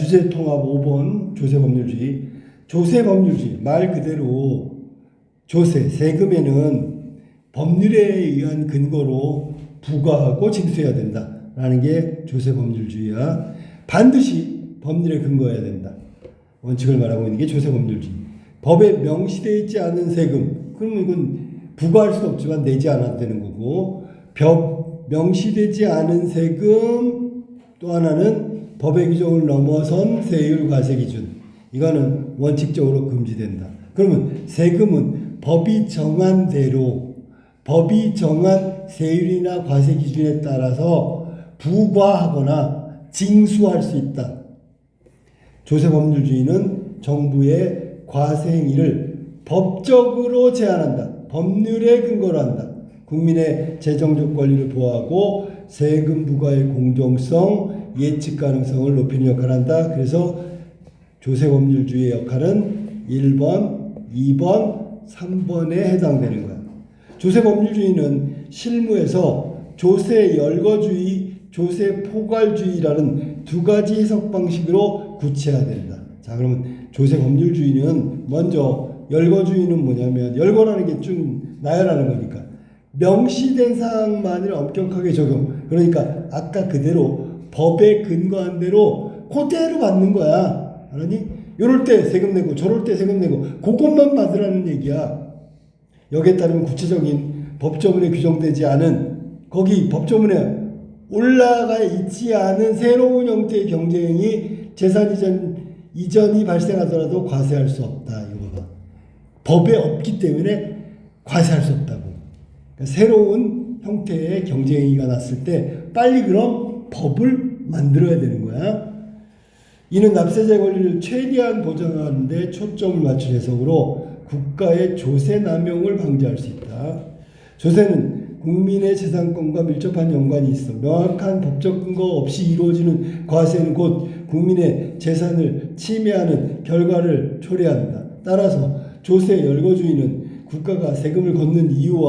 주제통합 5번 조세법률주의. 조세법률주의 말 그대로 조세, 세금에는 법률에 의한 근거로 부과하고 징수해야 된다라는 게 조세법률주의야. 반드시 법률에 근거해야 된다. 원칙을 말하고 있는 게 조세법률주의. 법에 명시되어 있지 않은 세금, 그러면 이건 부과할 수도 없지만 내지 않아도 되는 거고, 명시되지 않은 세금, 또 하나는 법의 규정을 넘어선 세율 과세 기준, 이거는 원칙적으로 금지된다. 그러면 세금은 법이 정한 대로, 법이 정한 세율이나 과세 기준에 따라서 부과하거나 징수할 수 있다. 조세법률주의는 정부의 과세 행위를 법적으로 제한한다. 법률에 근거로 한다. 국민의 재정적 권리를 보호하고 세금 부과의 공정성, 예측 가능성을 높이는 역할을 한다. 그래서 조세법률주의의 역할은 1번, 2번, 3번에 해당되는 거야. 조세법률주의는 실무에서 조세열거주의, 조세포괄주의라는 두 가지 해석 방식으로 구체화된다. 자, 그러면 조세법률주의는 먼저, 열거주의는 뭐냐면, 열거라는 게 쭉 나열하는 거니까 명시된 사항만을 엄격하게 적용. 그러니까 아까 그대로 법에 근거한 대로 그대로 받는 거야. 알았니? 요럴 때 세금 내고 저럴 때 세금 내고 그것만 받으라는 얘기야. 여기에 따르면 구체적인 법조문에 규정되지 않은, 거기 법조문에 올라가 있지 않은 새로운 형태의 경제행위, 재산 이전이 발생하더라도 과세할 수 없다. 이거 봐. 법에 없기 때문에 과세할 수 없다고. 그러니까 새로운 형태의 경제행위가 났을 때 빨리 그럼 법을 만들어야 되는 거야. 이는 납세자의 권리를 최대한 보장하는 데 초점을 맞춘 해석으로 국가의 조세 남용을 방지할 수 있다. 조세는 국민의 재산권과 밀접한 연관이 있어 명확한 법적 근거 없이 이루어지는 과세는 곧 국민의 재산을 침해하는 결과를 초래한다. 따라서 조세 열거주의는 국가가 세금을 걷는 이유,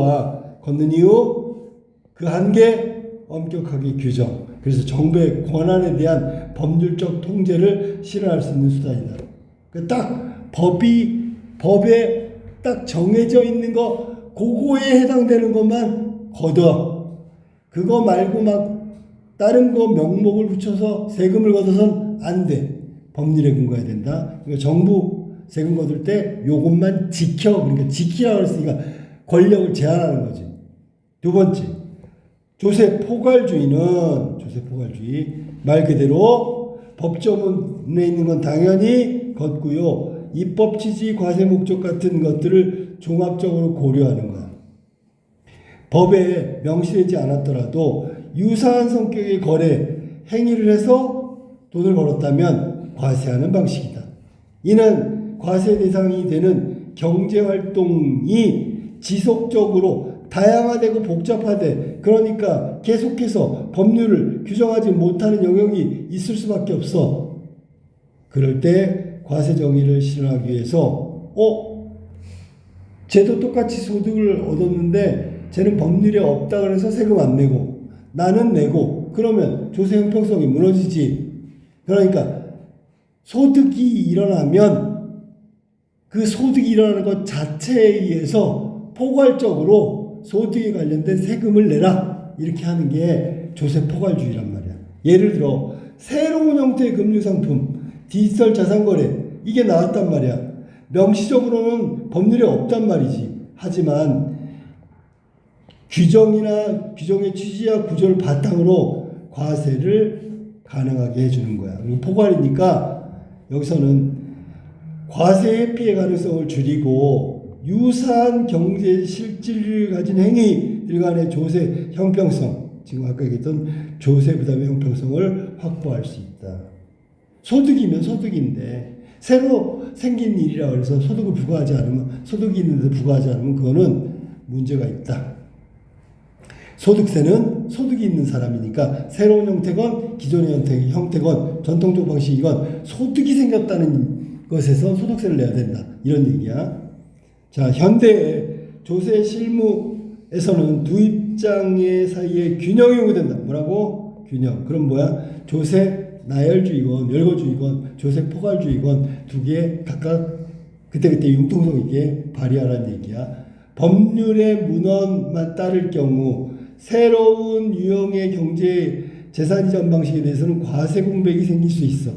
그 한계 엄격하게 규정. 그래서 정부의 권한에 대한 법률적 통제를 실현할 수 있는 수단이다. 딱 법에 딱 정해져 있는 거, 그거에 해당되는 것만 걷어. 그거 말고 막 다른 거 명목을 붙여서 세금을 걷어서는 안 돼. 법률에 근거해야 된다. 그러니까 정부 세금 걷을 때 요것만 지켜. 그러니까 지키라고 했으니까 권력을 제한하는 거지. 두 번째, 조세포괄주의 말 그대로 법조문에 있는 건 당연히 걷고요. 입법 취지, 과세 목적 같은 것들을 종합적으로 고려하는 거야. 법에 명시되지 않았더라도 유사한 성격의 거래, 행위를 해서 돈을 벌었다면 과세하는 방식이다. 이는 과세 대상이 되는 경제활동이 지속적으로 다양화되고 복잡하되, 그러니까 계속해서 법률을 규정하지 못하는 영역이 있을 수밖에 없어. 그럴 때 과세 정의를 실현하기 위해서 쟤도 똑같이 소득을 얻었는데 쟤는 법률에 없다 그래서 세금 안 내고 나는 내고, 그러면 조세 형평성이 무너지지. 그러니까 소득이 일어나면 그 소득이 일어나는 것 자체에 의해서 포괄적으로 소득에 관련된 세금을 내라, 이렇게 하는 게 조세포괄주의란 말이야. 예를 들어 새로운 형태의 금융상품, 디지털 자산거래, 이게 나왔단 말이야. 명시적으로는 법률에 없단 말이지. 하지만 규정의 취지와 구조를 바탕으로 과세를 가능하게 해주는 거야. 포괄이니까 여기서는 과세 회피의 가능성을 줄이고 유사한 경제 실질을 가진 행위들 간의 조세 형평성, 지금 아까 얘기했던 조세 부담의 형평성을 확보할 수 있다. 소득이면 소득인데 새로 생긴 일이라 해서 소득을 부과하지 않으면, 소득이 있는데 부과하지 않으면 그거는 문제가 있다. 소득세는 소득이 있는 사람이니까 새로운 형태건 기존의 형태건 전통적 방식이건 소득이 생겼다는 것에서 소득세를 내야 된다, 이런 얘기야. 자, 현대 조세 실무에서는 두 입장의 사이에 균형이 요구된다. 뭐라고? 균형. 그럼 뭐야? 조세 나열주의건, 열거주의건, 조세포괄주의건 두 개 각각 그때그때 융통성 있게 발휘하라는 얘기야. 법률의 문헌만 따를 경우 새로운 유형의 경제 재산 이전 방식에 대해서는 과세 공백이 생길 수 있어.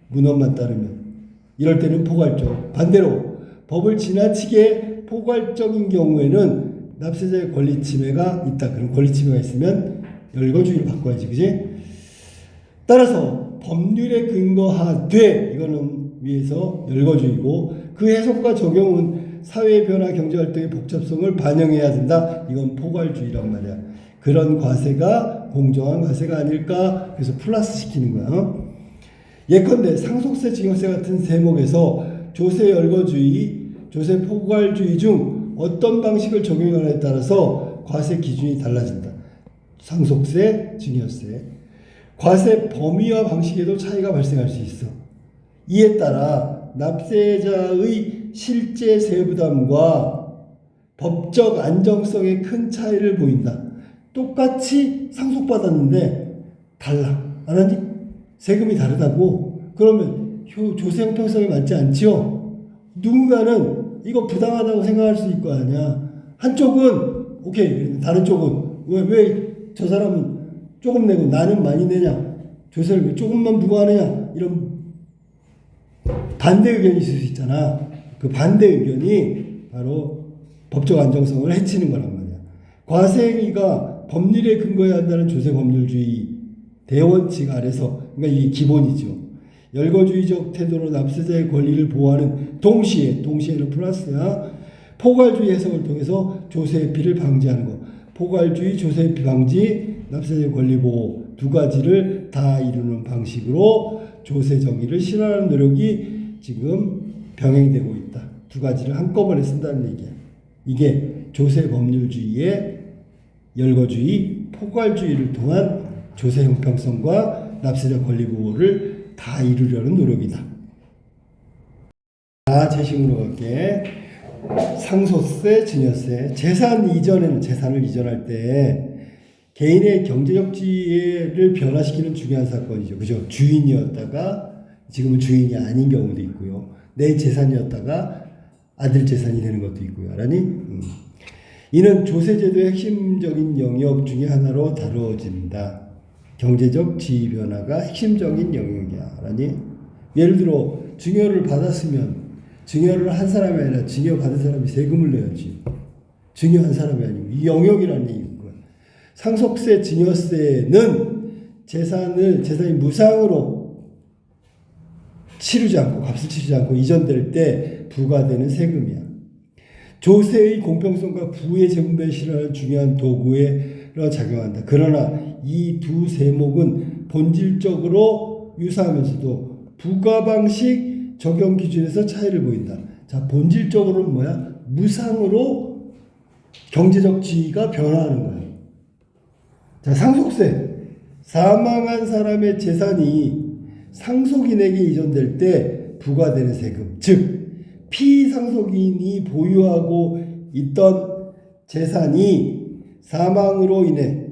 문헌만 따르면. 이럴 때는 포괄적. 반대로 법을 지나치게 포괄적인 경우에는 납세자의 권리 침해가 있다. 그럼 권리 침해가 있으면 열거주의로 바꿔야지. 그지? 따라서 법률에 근거하되 이거는 위에서 열거주의고 그 해석과 적용은 사회의 변화 경제활동의 복잡성을 반영해야 된다. 이건 포괄주의란 말이야. 그런 과세가 공정한 과세가 아닐까? 그래서 플러스 시키는 거야. 예컨대 상속세, 증여세 같은 세목에서 조세 열거주의, 조세 포괄주의 중 어떤 방식을 적용하느냐에 따라서 과세 기준이 달라진다. 상속세, 증여세. 과세 범위와 방식에도 차이가 발생할 수 있어. 이에 따라 납세자의 실제 세부담과 법적 안정성에 큰 차이를 보인다. 똑같이 상속받았는데 달라. 알았니? 세금이 다르다고. 그러면 조세 형평성에 맞지 않지요? 누군가는 이거 부당하다고 생각할 수 있을 거 아니야. 한쪽은 오케이. 다른 쪽은 왜 저 사람은 조금 내고 나는 많이 내냐? 조세를 왜 조금만 부과하느냐? 이런 반대 의견이 있을 수 있잖아. 그 반대 의견이 바로 법적 안정성을 해치는 거란 말이야. 과세행위가 법률에 근거해야 한다는 조세 법률주의 대원칙 아래서, 그러니까 이게 기본이죠. 열거주의적 태도로 납세자의 권리를 보호하는 동시에는 플러스야. 포괄주의 해석을 통해서 조세회피를 방지하는 거. 포괄주의, 조세회피 방지, 납세자의 권리 보호 두 가지를 다 이루는 방식으로 조세 정의를 실현하는 노력이 지금 병행되고 있다. 두 가지를 한꺼번에 쓴다는 얘기야. 이게 조세 법률주의의 열거주의, 포괄주의를 통한 조세 형평성과 납세자 권리 보호를 다 이루려는 노력이다. 재심으로 갈게. 상속세, 증여세. 재산 이전에는 재산을 이전할 때 개인의 경제적 지혜를 변화시키는 중요한 사건이죠. 그죠? 주인이었다가 지금은 주인이 아닌 경우도 있고요. 내 재산이었다가 아들 재산이 되는 것도 있고요. 알았니? 이는 조세제도의 핵심적인 영역 중에 하나로 다루어진다. 경제적 지위 변화가 핵심적인 영역이야. 알았니? 예를 들어 증여를 받았으면 증여를 한 사람이 아니라 증여 받은 사람이 세금을 내야지. 증여한 사람이 아니고 이 영역이라는 얘기인 거야. 상속세, 증여세는 재산이 무상으로 치르지 않고 값을 치르지 않고 이전될 때 부과되는 세금이야. 조세의 공평성과 부의 재분배를 실현하는 중요한 도구로 작용한다. 그러나 이 두 세목은 본질적으로 유사하면서도 부과 방식 적용 기준에서 차이를 보인다. 자, 본질적으로는 뭐야? 무상으로 경제적 지위가 변화하는 거야. 자, 상속세. 사망한 사람의 재산이 상속인에게 이전될 때 부과되는 세금. 즉, 피상속인이 보유하고 있던 재산이 사망으로 인해,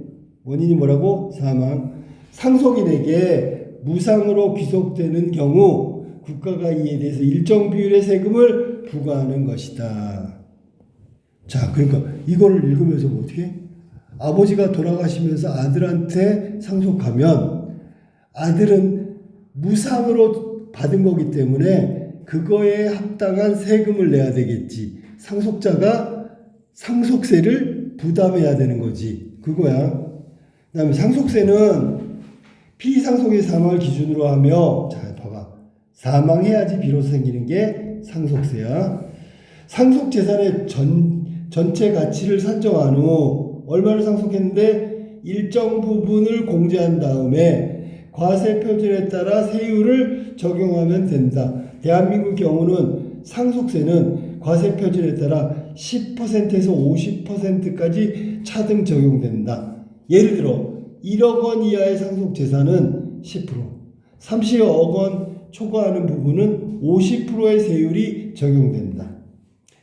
원인이 뭐라고? 사망. 상속인에게 무상으로 귀속되는 경우 국가가 이에 대해서 일정 비율의 세금을 부과하는 것이다. 자, 그러니까 이거를 읽으면서 어떻게? 아버지가 돌아가시면서 아들한테 상속하면 아들은 무상으로 받은 거기 때문에 그거에 합당한 세금을 내야 되겠지. 상속자가 상속세를 부담해야 되는 거지. 그거야. 그 다음에 상속세는 피상속의 사망을 기준으로 하며, 자, 봐봐. 사망해야지 비로소 생기는 게 상속세야. 상속재산의 전체 가치를 산정한 후 얼마를 상속했는데 일정 부분을 공제한 다음에 과세 표준에 따라 세율을 적용하면 된다. 대한민국 경우는 상속세는 과세 표준에 따라 10%에서 50%까지 차등 적용된다. 예를 들어 1억 원 이하의 상속재산은 10%, 30억 원 초과하는 부분은 50%의 세율이 적용된다.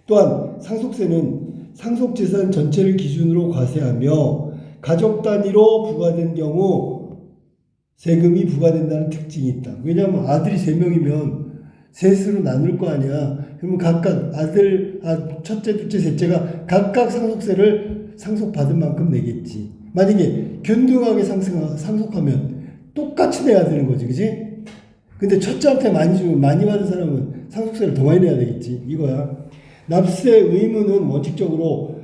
또한 상속세는 상속재산 전체를 기준으로 과세하며 가족 단위로 부과된 경우 세금이 부과된다는 특징이 있다. 왜냐하면 아들이 3명이면 셋으로 나눌 거 아니야. 그러면 각각 첫째, 둘째, 셋째가 각각 상속세를 상속받은 만큼 내겠지. 만약에 균등하게 상속하면 똑같이 내야 되는 거지, 그지? 근데 첫째한테 많이 주면 많이 받은 사람은 상속세를 더 많이 내야 되겠지. 이거야. 납세 의무는 원칙적으로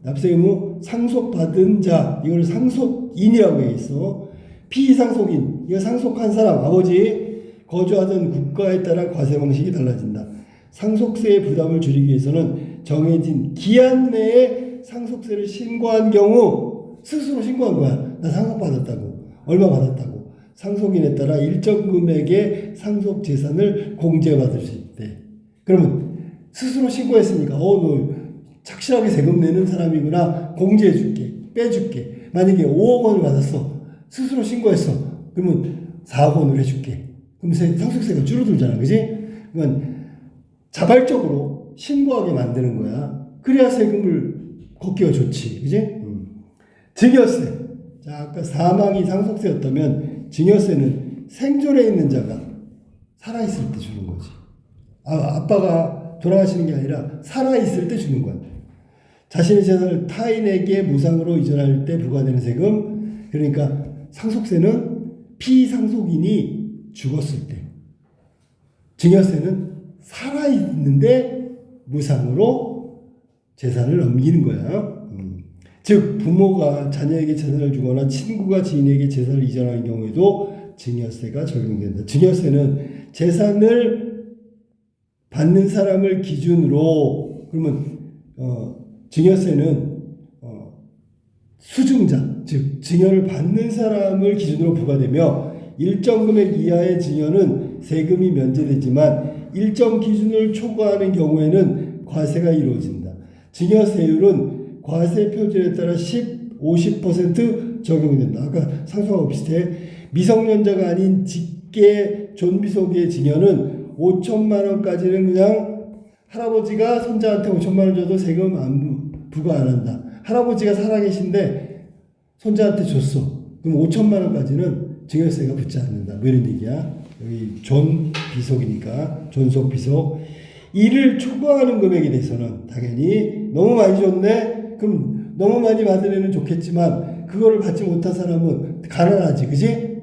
납세 의무 상속받은 자, 이걸 상속인이라고 얘기했어. 피상속인, 이거 상속한 사람, 아버지 거주하던 국가에 따라 과세 방식이 달라진다. 상속세의 부담을 줄이기 위해서는 정해진 기한 내에 상속세를 신고한 경우 스스로 신고한 거야. 나 상속받았다고. 얼마 받았다고. 상속인에 따라 일정 금액의 상속 재산을 공제받을 수 있대. 그러면 스스로 신고했으니까 너 착실하게 세금 내는 사람이구나. 공제해줄게. 빼줄게. 만약에 5억 원을 받았어. 스스로 신고했어. 그러면 4억 원을 해줄게. 그럼 상속세가 줄어들잖아. 그지? 그러면 자발적으로 신고하게 만드는 거야. 그래야 세금을 걷기가 좋지. 그지? 증여세. 자, 아까 사망이 상속세였다면 증여세는 생존에 있는 자가 살아있을 때 주는 거지. 아빠가 돌아가시는 게 아니라 살아있을 때 주는 거야. 자신의 재산을 타인에게 무상으로 이전할 때 부과되는 세금. 그러니까 상속세는 피상속인이 죽었을 때. 증여세는 살아있는데 무상으로 재산을 넘기는 거야. 즉 부모가 자녀에게 재산을 주거나 친구가 지인에게 재산을 이전하는 경우에도 증여세가 적용된다. 증여세는 재산을 받는 사람을 기준으로, 그러면 증여세는 수증자, 즉 증여를 받는 사람을 기준으로 부과되며 일정 금액 이하의 증여는 세금이 면제되지만 일정 기준을 초과하는 경우에는 과세가 이루어진다. 증여세율은 과세 표준에 따라 50% 적용된다. 아까 상속하고 비슷해. 미성년자가 아닌 직계 존비속의 증여는 5천만 원까지는 그냥 할아버지가 손자한테 5천만 원 줘도 세금 부과 안 한다. 할아버지가 살아계신데 손자한테 줬어. 그럼 5천만 원까지는 증여세가 붙지 않는다. 뭐 이런 얘기야. 여기 존비속이니까 존속비속. 이를 초과하는 금액에 대해서는 당연히 너무 많이 줬네. 그럼 너무 많이 받은 애는 좋겠지만 그거를 받지 못한 사람은 가난하지. 그지?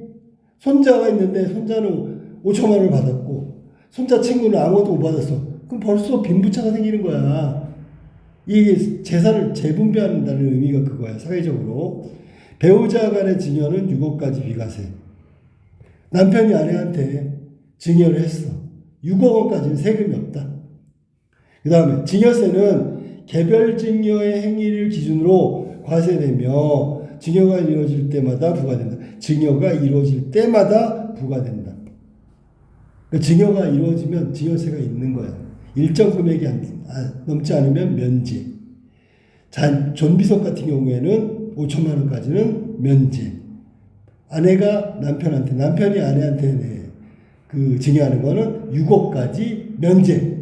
손자가 있는데 손자는 5천만 원을 받았고 손자 친구는 아무것도 못 받았어. 그럼 벌써 빈부차가 생기는 거야. 이게 재산을 재분배한다는 의미가 그거야. 사회적으로. 배우자 간의 증여는 6억까지 비과세. 남편이 아내한테 증여를 했어. 6억 원까지는 세금이 없다. 그 다음에 증여세는 개별 증여의 행위를 기준으로 과세되며 증여가 이루어질 때마다 부과된다. 증여가 이루어질 때마다 부과된다. 그러니까 증여가 이루어지면 증여세가 있는 거야. 일정 금액이 넘지 않으면 면제. 존비속 같은 경우에는 5천만 원까지는 면제. 아내가 남편한테, 남편이 아내한테 증여하는 거는 6억까지 면제.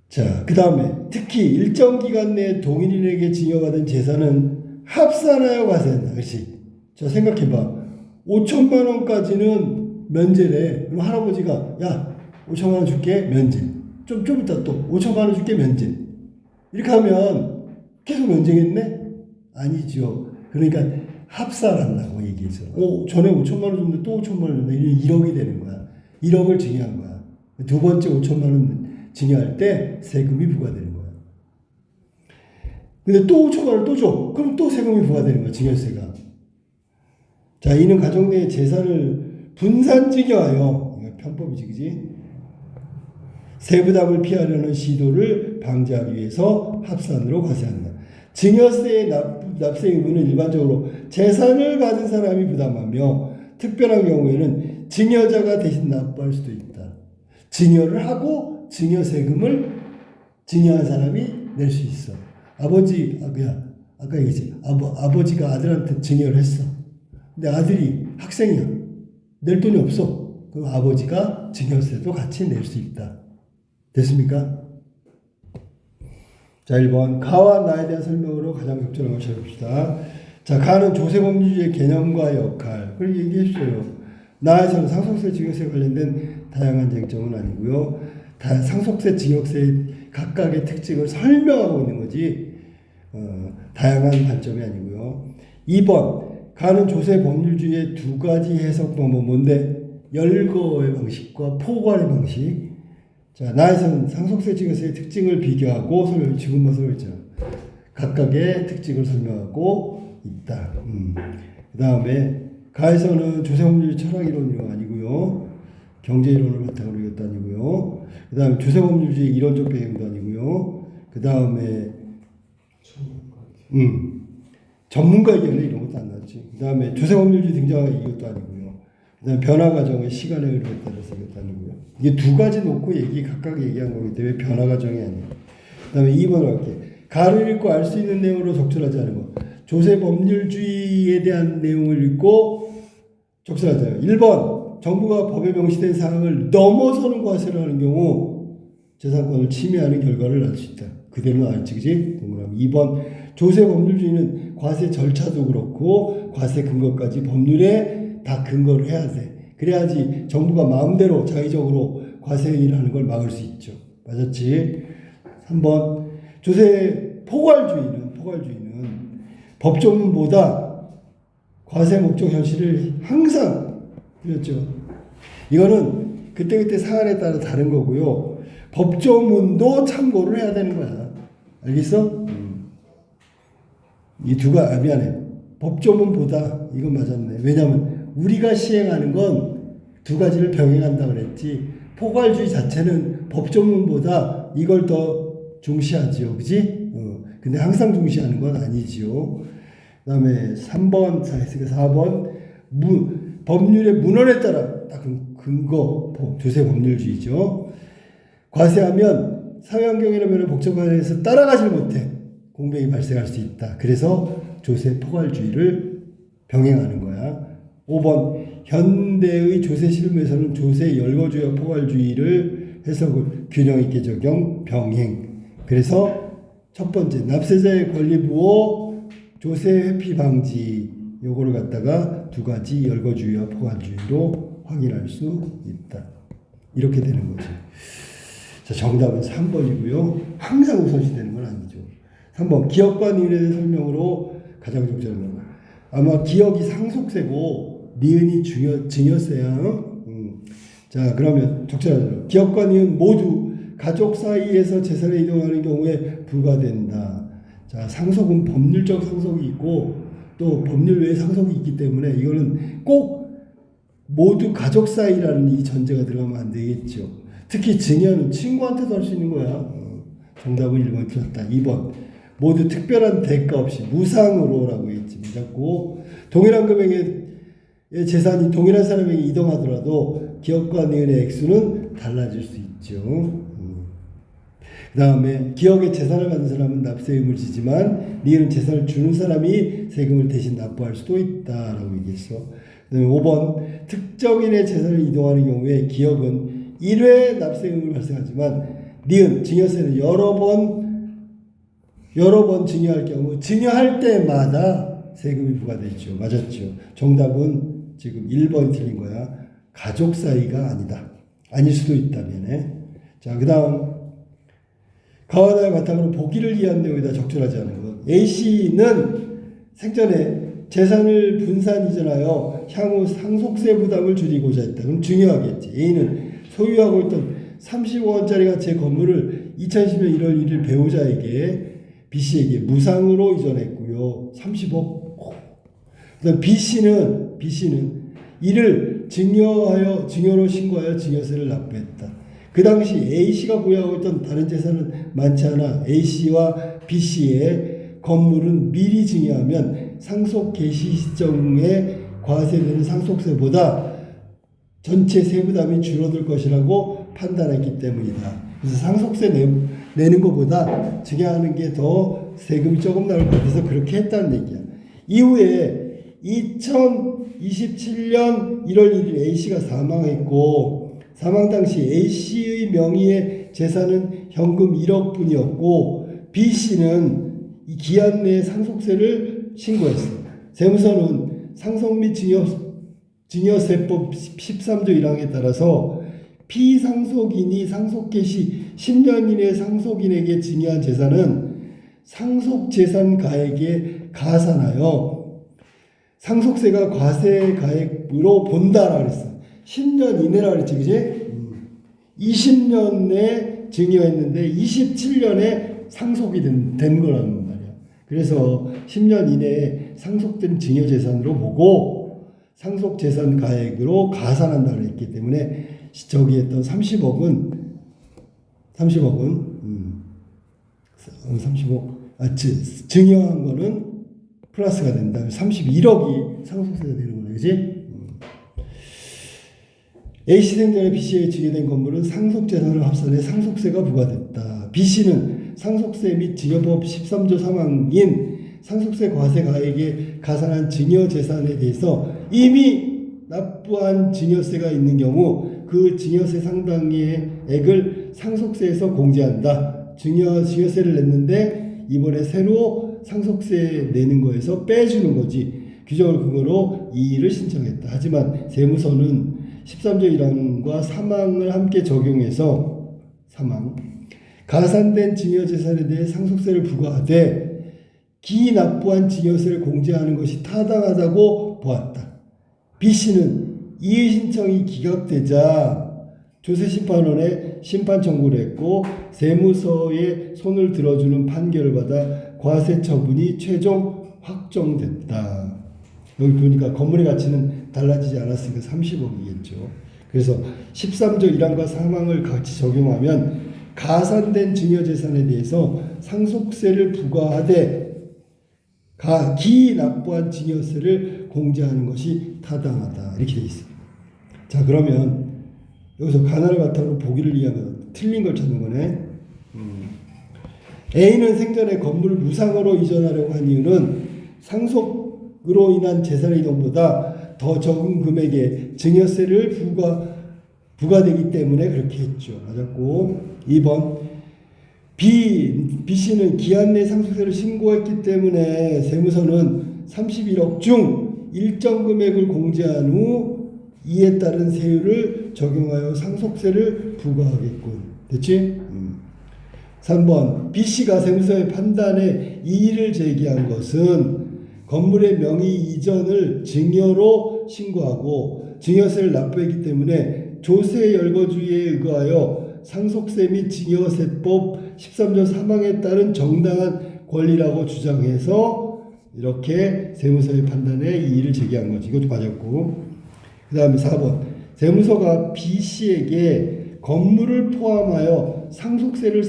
자, 그 다음에 특히 일정 기간 내에 동일인에게 증여받은 재산은 합산하여 과세한다. 그렇지? 자, 생각해봐. 5천만 원까지는 면제래. 그럼 할아버지가 야 5천만 원 줄게 면제. 좀 이따 또 5천만 원 줄게 면제. 이렇게 하면 계속 면제겠네? 아니죠. 그러니까 합산한다고 얘기해서 전에 5천만 원 줬는데 또 5천만 원 줬는데 1억이 되는 거야. 1억을 증여한 거야. 두 번째 5천만 원 증여할 때 세금이 부과되는 거야. 근데 또 5천만 원을 또 줘. 그럼 또 세금이 부과되는 거야. 증여세가. 자, 이는 가정 내 재산을 분산 증여하여, 이거 편법이지, 그지? 세부담을 피하려는 시도를 방지하기 위해서 합산으로 과세한다. 증여세의 납세 의무는 일반적으로 재산을 받은 사람이 부담하며 특별한 경우에는 증여자가 대신 납부할 수도 있다. 증여를 하고 증여세금을 증여한 사람이 낼 수 있어. 아까 얘기했지. 아버지가 아들한테 증여를 했어. 근데 아들이 학생이야. 낼 돈이 없어. 그럼 아버지가 증여세도 같이 낼 수 있다. 됐습니까? 자, 1번 가와 나에 대한 설명으로 가장 적절한 걸 찾아봅시다. 자, 가는 조세법률주의 개념과 역할. 그걸 얘기했어요. 나에서는 상속세, 증여세 관련된 다양한 쟁점은 아니고요. 상속세, 증여세 각각의 특징을 설명하고 있는 거지. 다양한 관점이 아니고요. 2번, 가는 조세법률주의의 두 가지 해석 방법 뭔데? 열거의 방식과 포괄의 방식. 자, 나에서는 상속세, 증여세의 특징을 비교하고 지금 뭐 설명했잖아. 각각의 특징을 설명하고 있다. 그 다음에 가에서는 조세법률 철학이론이 아니고요. 경제이론을 바탕으로 이것도 아니고요. 그 다음에 조세법률주의 이론적 배경도 아니고요. 그 다음에 전문가 의견 이런 것도 안 나왔지. 그 다음에 조세법률주의 등장하기 이것도 아니고요. 그 다음에 변화 과정의 시간의 흐름에 따라서 이것도 아니고요. 이게 두 가지 놓고 각각 얘기한 거기 때문에 변화 과정이 아니에요. 그 다음에 2번으로 할게. 가를 읽고 알 수 있는 내용으로 적절하지 않은 것. 조세법률주의에 대한 내용을 읽고 적절하지 않아요. 1번, 정부가 법에 명시된 사항을 넘어서는 과세를 하는 경우 재산권을 침해하는 결과를 알 수 있다. 그대로 알지, 그지? 동그라미. 2번, 조세법률주의는 과세 절차도 그렇고 과세 근거까지 법률에 다 근거를 해야 돼. 그래야지 정부가 마음대로 자의적으로 과세 행위를 하는 걸 막을 수 있죠. 맞았지? 3번, 조세 포괄주의는 법조문보다 과세 목적 현실을 항상 그렸죠. 이거는 그때그때 사안에 따라 다른 거고요. 법조문도 참고를 해야 되는 거야. 알겠어? 이 미안해. 법조문보다 이건 맞았네. 왜냐면 우리가 시행하는 건 두 가지를 병행한다 그랬지. 포괄주의 자체는 법조문보다 이걸 더 중시하지요. 그지? 근데 항상 중시하는 건 아니지요. 그 다음에 3번, 4번, 법률의 문헌에 따라 딱 근거, 조세법률주의죠. 과세하면 사회환경이라면 복잡한 데서 따라가질 못해. 공백이 발생할 수 있다. 그래서 조세 포괄주의를 병행하는 거야. 5번, 현대의 조세 실무에서는 조세 열거주의와 포괄주의를 해석을 균형 있게 적용, 병행. 그래서 첫 번째, 납세자의 권리 부호, 조세 회피 방지, 요거를 갖다가 두 가지 열거주의와 포괄주의로 확인할 수 있다. 이렇게 되는 거지. 자, 정답은 3번이고요. 항상 우선시되는 건 아니죠. 3번, 기억과 니은에 대한 설명으로 가장 적절한 거. 아마 기억이 상속세고 니은이 증여세야. 자, 그러면 적절하죠. 기억과 니은 모두 가족 사이에서 재산을 이동하는 경우에 부과된다. 자, 상속은 법률적 상속이 있고 또 법률 외의 상속이 있기 때문에 이거는 꼭 모두 가족 사이라는 이 전제가 들어가면 안 되겠죠. 특히 증여는 친구한테도 할 수 있는 거야. 정답은 1번 틀렸다. 2번, 모두 특별한 대가 없이 무상으로라고 했지. 자꾸 동일한 금액의 재산이 동일한 사람에게 이동하더라도 기억과 니은의 액수는 달라질 수 있죠. 그 다음에 기억에 재산을 받는 사람은 납세 의무를 지지만 니은은 재산을 주는 사람이 세금을 대신 납부할 수도 있다라고 얘기했어. 그 다음에 5번, 특정인의 재산을 이동하는 경우에 기억은 1회 납세 의무를 발생하지만 니은, 증여세는 여러 번 증여할 경우 증여할 때마다 세금이 부과되죠. 맞았죠. 정답은 지금 1번이 틀린 거야. 가족 사이가 아니다. 아닐 수도 있다면. 자, 그 다음 가와 나의 바탕으로 보기를 이해한 내용이다. 적절하지 않은 것. A씨는 생전에 재산을 분산 이전하여 향후 상속세 부담을 줄이고자 했다. 그럼 중요하겠지. A는 소유하고 있던 30억원짜리 가치의 건물을 2010년 1월 1일 배우자에게 B씨에게 무상으로 이전했고요. 30억. 그다음 B씨는 이를 증여로 신고하여 증여세를 납부했다. 그 당시 A씨가 보유하고 있던 다른 재산은 많지 않아 A씨와 B씨의 건물은 미리 증여하면 상속 개시 시점에 과세되는 상속세보다 전체 세부담이 줄어들 것이라고 판단했기 때문이다. 그래서 상속세 내는 것보다 증여하는 게 더 세금이 조금 나올 것 같아서 그렇게 했다는 얘기야. 이후에 2027년 1월 1일 A씨가 사망했고 사망 당시 A씨의 명의의 재산은 현금 1억 뿐이었고 B씨는 이 기한 내에 상속세를 신고했어. 세무서는 상속 및 증여세법 13조 1항에 따라서 피상속인이 상속개 시 10년 이내 상속인에게 증여한 재산은 상속재산가액에 가산하여 상속세가 과세가액으로 본다라고 그랬어. 10년 이내라고 그랬지, 그지? 20년 내 증여했는데 27년에 상속이 된 거라는 말이야. 그래서 10년 이내에 상속된 증여재산으로 보고 상속재산가액으로 가산한다고 했기 때문에 저기 했던 30억은 증여한 거는 플러스가 된다. 31억이 상속세가 되는 거네, 그지? A씨 생전에 B씨에 증여된 건물은 상속재산을 합산해 상속세가 부과됐다. B씨는 상속세 및 증여법 13조 3항인 상속세 과세가액에 가산한 증여재산에 대해서 이미 납부한 증여세가 있는 경우 그 증여세 상당의 액을 상속세에서 공제한다. 증여세를 냈는데 이번에 새로 상속세 내는 거에서 빼주는 거지. 규정을 근거로 이의를 신청했다. 하지만 세무서는 13조 1항과 3항을 함께 적용해서 3항 가산된 증여재산에 대해 상속세를 부과하되 기납부한 증여세를 공제하는 것이 타당하다고 보았다. B씨는 이의 신청이 기각되자 조세심판원에 심판 청구를 했고 세무서의 손을 들어주는 판결을 받아 과세 처분이 최종 확정됐다. 여기 보니까 건물의 가치는 달라지지 않았으니까 30억이겠죠. 그래서 13조 1항과 3항을 같이 적용하면 가산된 증여재산에 대해서 상속세를 부과하되 기납부한 증여세를 공제하는 것이 타당하다. 이렇게 돼 있어요. 자, 그러면 여기서 가나를 바탕으로 보기를 이해하면 틀린 걸 찾는 거네. A는 생전에 건물을 무상으로 이전하려고 한 이유는 상속으로 인한 재산의 이동보다 더 적은 금액의 증여세를 부과되기 때문에 그렇게 했죠. 맞았고 2번 B씨는 기한 내 상속세를 신고했기 때문에 세무서는 31억 중 일정 금액을 공제한 후 이에 따른 세율을 적용하여 상속세를 부과하겠군. 됐지? 3번 B씨가 세무서의 판단에 이의를 제기한 것은 건물의 명의 이전을 증여로 신고하고 증여세를 납부했기 때문에 조세 열거주의에 의거하여 상속세 및 증여세법 13조 3항에 따른 정당한 권리라고 주장해서 이렇게 세무서의 판단에 이의를 제기한 거지. 이것도 맞았고 그 다음에 4번 세무서가 B씨에게 건물을 포함하여 상속세를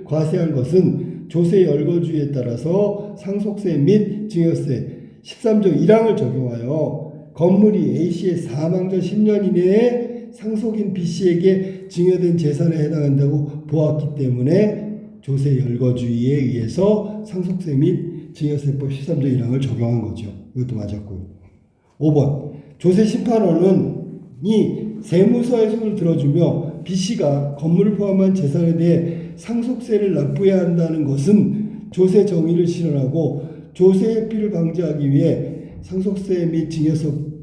과세한 것은 조세 열거주의에 따라서 상속세 및 증여세 13조 1항을 적용하여 건물이 A씨의 사망 전 10년 이내에 상속인 B씨에게 증여된 재산에 해당한다고 보았기 때문에 조세 열거주의에 의해서 상속세 및 증여세법 13조 1항을 적용한 거죠. 이것도 맞았고요. 5번 조세심판원이 세무서의 손을 들어주며 B씨가 건물을 포함한 재산에 대해 상속세를 납부해야 한다는 것은 조세 정의를 실현하고 조세 회피를 방지하기 위해 상속세 및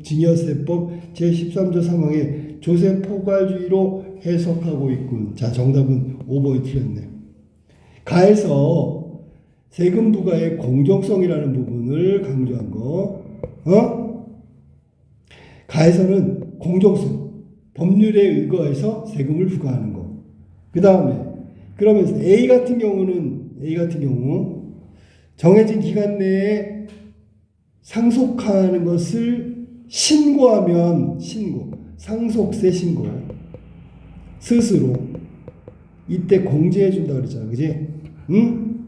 증여세법 제13조 3항의 조세 포괄주의로 해석하고 있군. 자, 정답은 5번이 틀렸네요. 가에서 세금 부과의 공정성이라는 부분을 강조한 거. 가에서는 공정성, 법률에 의거해서 세금을 부과하는 거. 그 다음에 그러면서 A 같은 경우 정해진 기간 내에 상속하는 것을 신고하면 상속세 신고 스스로 이때 공제해 준다 그랬잖아. 그지? 응?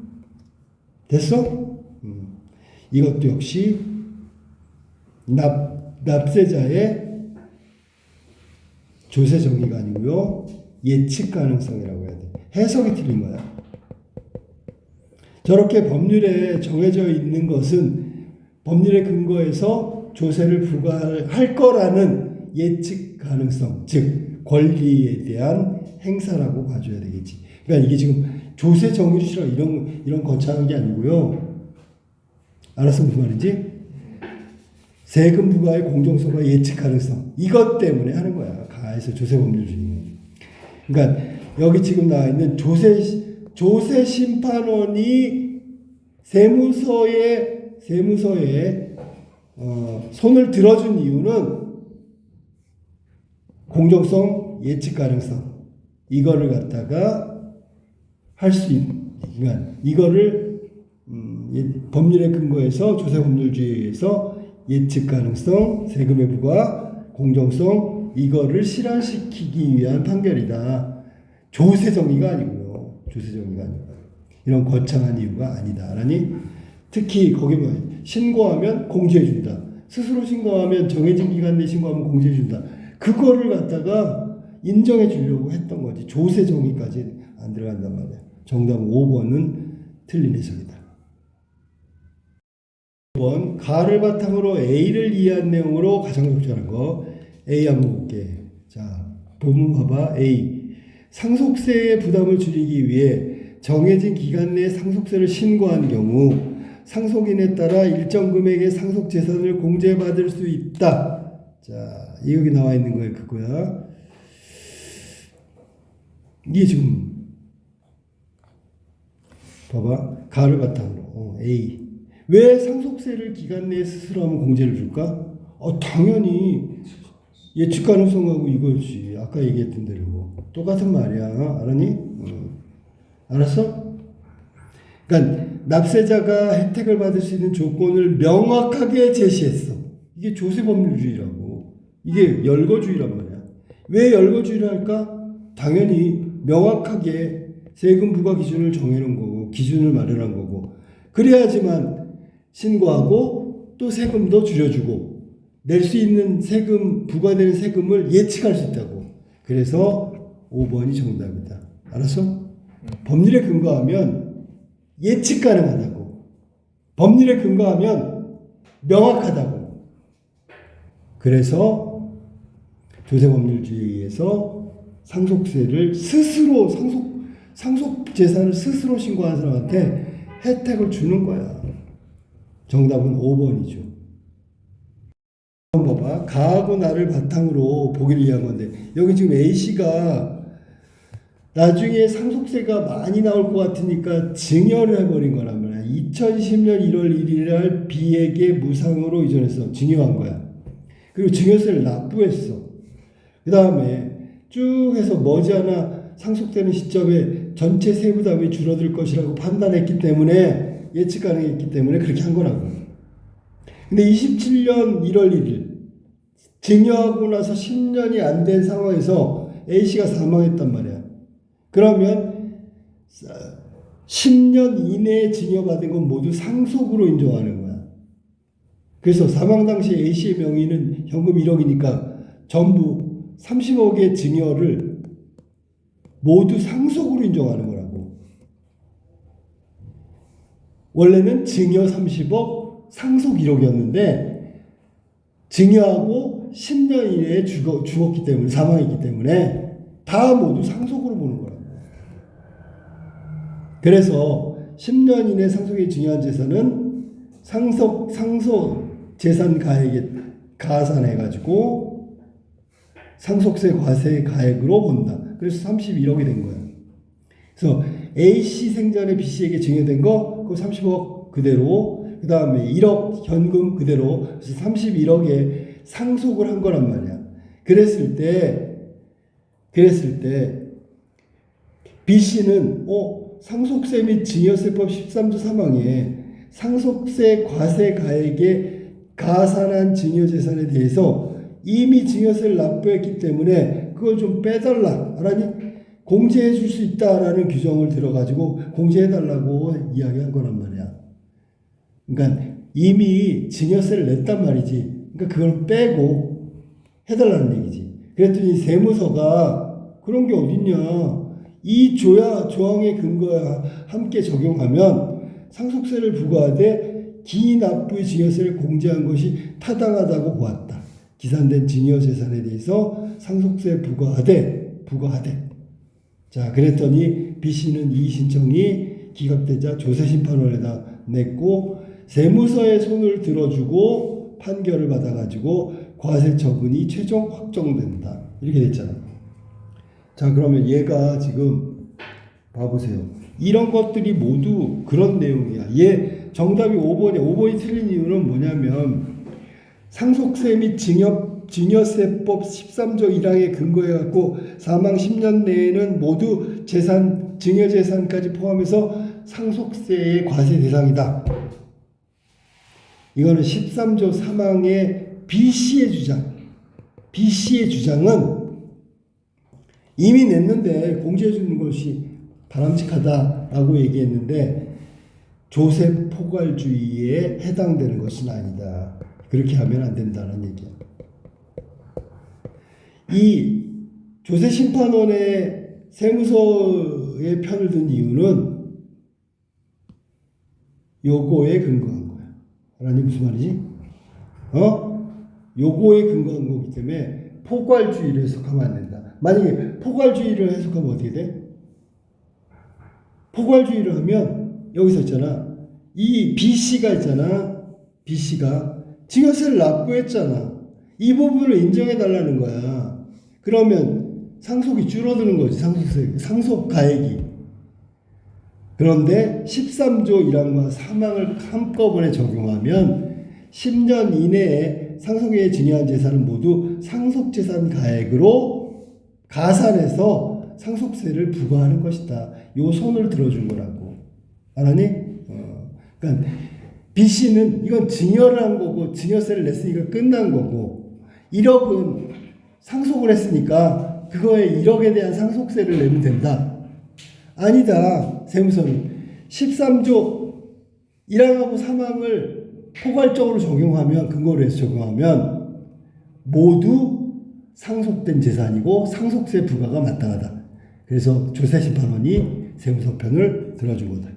됐어? 이것도 역시 납세자의 조세 정의가 아니고요. 예측 가능성이라고 해야 돼. 해석이 틀린 거야. 저렇게 법률에 정해져 있는 것은 법률에 근거해서 조세를 부과할 거라는 예측 가능성, 즉 권리에 대한 행사라고 봐줘야 되겠지. 그러니까 이게 지금 조세 정의를 싫어 이런 거창한 게 아니고요. 알았어? 무슨 말인지? 세금 부과의 공정성과 예측 가능성. 이것 때문에 하는 거야. 가에서 조세 법률주의는. 그러니까 여기 지금 나와 있는 조세 심판원이 세무서에 손을 들어준 이유는 공정성, 예측 가능성. 이거를 갖다가 할 수 있는, 이거를 법률에 근거해서 조세 법률주의에서 예측 가능성, 세금의 부과, 공정성 이거를 실현시키기 위한 판결이다. 조세 정의가 아니고요. 조세 정의가 아니고 이런 거창한 이유가 아니다. 라니 특히 거기 뭐 신고하면 공제해준다. 스스로 신고하면 정해진 기간 내에 신고하면 공제해준다. 그거를 갖다가 인정해 주려고 했던 거지. 조세 정의까지 안 들어간단 말이야. 정답 5번은 틀린 해석이다. 5번 가를 바탕으로 A를 이해한 내용으로 가장 적절한 거. A 한번 볼게. 자, 본문 봐봐. A. 상속세의 부담을 줄이기 위해 정해진 기간 내에 상속세를 신고한 경우 상속인에 따라 일정 금액의 상속 재산을 공제받을 수 있다. 자, 여기 나와 있는 거에 그거야. 이게 지금 봐봐. 가를 바탕으로 A. 왜 상속세를 기간 내에 스스로 하면 공제를 줄까? 당연히 예측 가능성하고 이거지. 아까 얘기했던 대로 똑같은 말이야. 알았니? 알았어? 그러니까 납세자가 혜택을 받을 수 있는 조건을 명확하게 제시했어. 이게 조세법률주의라고. 이게 열거주의란 말이야. 왜 열거주의를 할까? 당연히 명확하게 세금 부과 기준을 정해놓은 거고 기준을 마련한 거고 그래야지만 신고하고 또 세금도 줄여주고 낼 수 있는 세금, 부과되는 세금을 예측할 수 있다고. 그래서 5번이 정답이다. 알았어? 법률에 근거하면 예측 가능하다고. 법률에 근거하면 명확하다고. 그래서 조세법률주의에서 상속세를 스스로 상속 재산을 스스로 신고하는 사람한테 혜택을 주는 거야. 정답은 5번이죠. 봐봐. 가하고 나를 바탕으로 보기를 위한 건데 여기 지금 A씨가 나중에 상속세가 많이 나올 것 같으니까 증여를 해버린 거란 말이야. 2010년 1월 1일 날 B에게 무상으로 이전해서 증여한 거야. 그리고 증여세를 납부했어. 그 다음에 쭉 해서 머지않아 상속되는 시점에 전체 세부담이 줄어들 것이라고 판단했기 때문에 예측 가능했기 때문에 그렇게 한 거라고. 근데 27년 1월 1일 증여하고 나서 10년이 안 된 상황에서 A씨가 사망했단 말이야. 그러면 10년 이내에 증여받은 건 모두 상속으로 인정하는 거야. 그래서 사망 당시 A씨의 명의는 현금 1억이니까 전부 30억의 증여를 모두 상속으로 인정하는 거라고. 원래는 증여 30억, 상속 1억이었는데 증여하고 10년 이내에 죽었기 때문에 사망했기 때문에 다 모두 상속으로 보는 거라고. 그래서 10년 이내 상속에 증여한 재산은 상속 재산 가액에 가산해가지고 상속세 과세 가액으로 본다. 그래서 31억이 된 거야. 그래서 A씨 생전에 B씨에게 증여된 거, 그 30억 그대로, 그 다음에 1억 현금 그대로, 그래서 31억에 상속을 한 거란 말이야. 그랬을 때 B씨는 상속세 및 증여세법 13조 3항에 상속세 과세 가액에 가산한 증여재산에 대해서 이미 증여세를 납부했기 때문에 그걸 좀 빼달라. 알았니? 공제해 줄 수 있다라는 규정을 들어가지고 공제해달라고 이야기한 거란 말이야. 그러니까 이미 증여세를 냈단 말이지. 그러니까 그걸 빼고 해달라는 얘기지. 그랬더니 세무서가 그런 게 어딨냐. 이 조항의 근거에 함께 적용하면 상속세를 부과하되 기납부의 증여세를 공제한 것이 타당하다고 보았다. 기산된 증여재산에 대해서 상속세 부과하되. 자, 그랬더니 B씨는 이 신청이 기각되자 조세심판원에다 냈고 세무서의 손을 들어주고 판결을 받아가지고 과세 처분이 최종 확정된다. 이렇게 됐잖아. 자, 그러면 얘가 지금 봐보세요. 이런 것들이 모두 그런 내용이야. 얘 정답이 5번이야. 5번이 틀린 이유는 뭐냐면 상속세 및 증여세법 13조 1항에 근거해갖고 사망 10년 내에는 모두 재산, 증여재산까지 포함해서 상속세의 과세 대상이다. 이거는 13조 3항의 B씨의 주장. B씨의 주장은 이미 냈는데 공제해 주는 것이 바람직하다라고 얘기했는데 조세 포괄주의에 해당되는 것은 아니다. 그렇게 하면 안 된다는 얘기야. 이 조세심판원의 세무서의 편을 든 이유는 요거에 근거한 거야. 알았니? 무슨 말이지? 요거에 근거한 거기 때문에 포괄주의를 해석하면 안 된다. 만약에 포괄주의를 해석하면 어떻게 돼? 포괄주의를 하면 여기서 있잖아. 이 B씨가 있잖아. B씨가 증여세를 납부했잖아. 이 부분을 인정해 달라는 거야. 그러면 상속이 줄어드는 거지. 상속 가액이. 그런데 13조 1항과 3항을 한꺼번에 적용하면 10년 이내에 상속에 증여한 재산은 모두 상속재산 가액으로 가산해서 상속세를 부과하는 것이다. 요 손을 들어준 거라고. 알았니? 그러니까 B씨는 이건 증여를 한 거고 증여세를 냈으니까 끝난 거고 1억은 상속을 했으니까 그거에 1억에 대한 상속세를 내면 된다. 아니다. 세무서는 13조 1항하고 3항을 포괄적으로 적용하면 근거로 해서 적용하면 모두 상속된 재산이고 상속세 부과가 마땅하다. 그래서 조세심판원이 세무서 편을 들어준 거다.